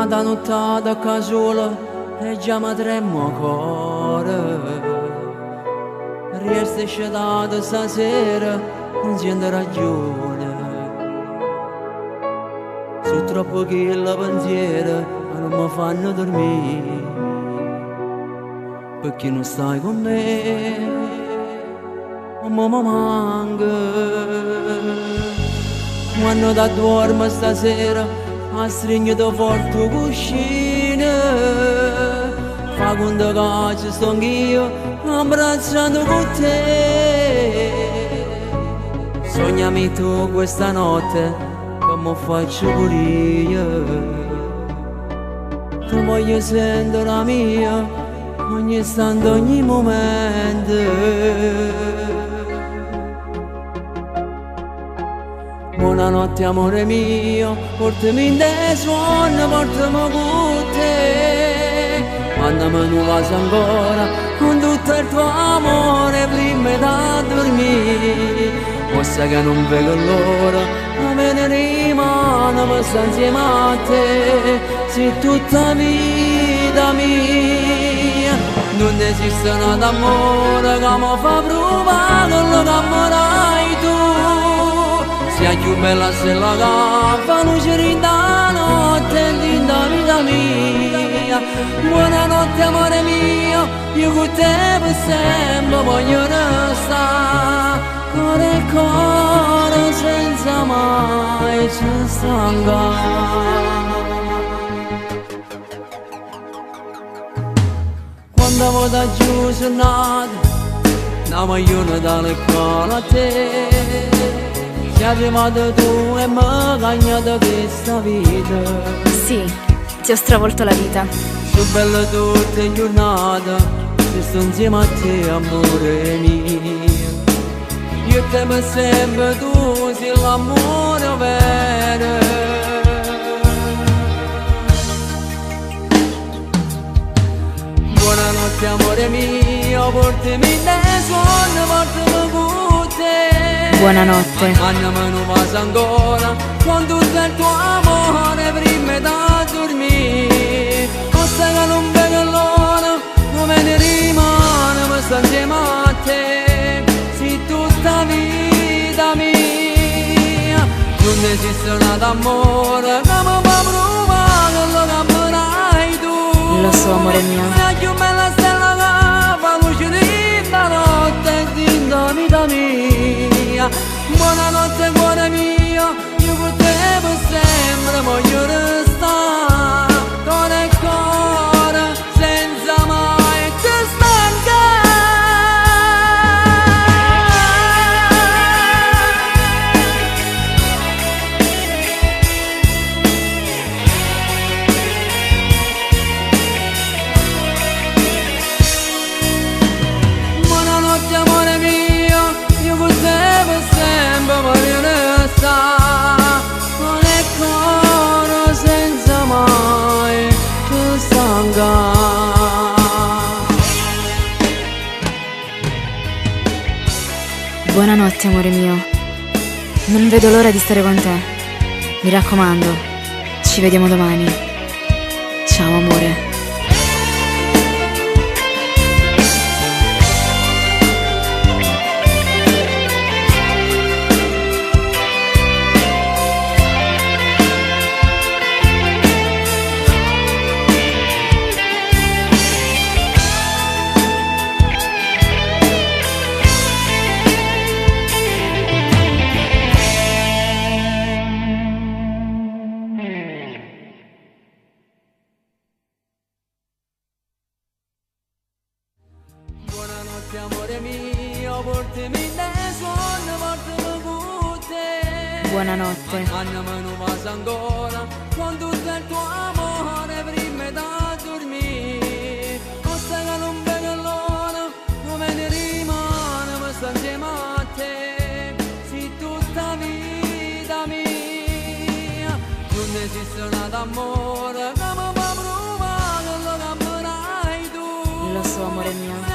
Un'altra nottata qua sola e già mi tremo cuore. Resta scelata stasera, non sento ragione. Sono troppo che la pensiero non mi fanno dormire. Perché non stai con me, ma mi manca. Quando da dormo stasera, a stringere forte cuscino. Fa conto che ci sto anch'io, abbracciando con te. Sognami tu questa notte, come faccio pure io. Ti voglio sentire la mia, ogni istante, ogni momento. Buonanotte amore mio, portami in te suono, portami con te. Mandami tu vas ancora, con tutto il tuo amore, prima da dormire. Forse che non vedo l'ora, ma me ne rimane, ma sto insieme a te. Sei tutta vita mia, non esiste un amore che mi fa provare quello che amerai tu. Sia più bella se la fa luce rinda notte linda vita mia. Buonanotte amore mio, io con te per sempre voglio restare. Cuore e cuore senza mai ci stancare. Quando vado giù sono nato, una maglione dalle cuore a te. Sei arrivato tu e mi hai cagnato questa vita. Sì, ti ho stravolto la vita. Sono belle tutte le giornate, se sto insieme a te amore mio. Io te per sempre, tu sei l'amore vero. Buonanotte amore mio, portami in te suono, portami con te. Buonanotte. Mandami non vas ancora, con tutto il tuo amore, prima da dormire. Forse che non vedo l'ora, non me ne rimane, ma sto insieme a te. Sei tutta vita mia, non esiste un altro amore che mi fa provare quello che amerai tu. Lo so amore mio. La più bella stella che fa luce rinda notte dinda vita mia. Buonanotte cuore mio, io con te per sempre voglio restare. Cuore e cuore senza mai ti stancare. Buonanotte amore mio, io con te per sempre voglio restare. Cuore e cuore senza mai ti stancare. Buonanotte amore mio. Non vedo l'ora di stare con te. Mi raccomando, ci vediamo domani. Ciao amore. Buonanotte amore mio, portami in te suono, portami con te. Buonanotte. Mandami non vas ancora, con tutto il tuo amore, prima da dormire. Forse che non vedo l'ora, non me ne rimane, ma sto insieme a te. Sei tutta vita mia, non esiste un altro amore che mi fa provare quello che amerai tu. Lo so amore mio.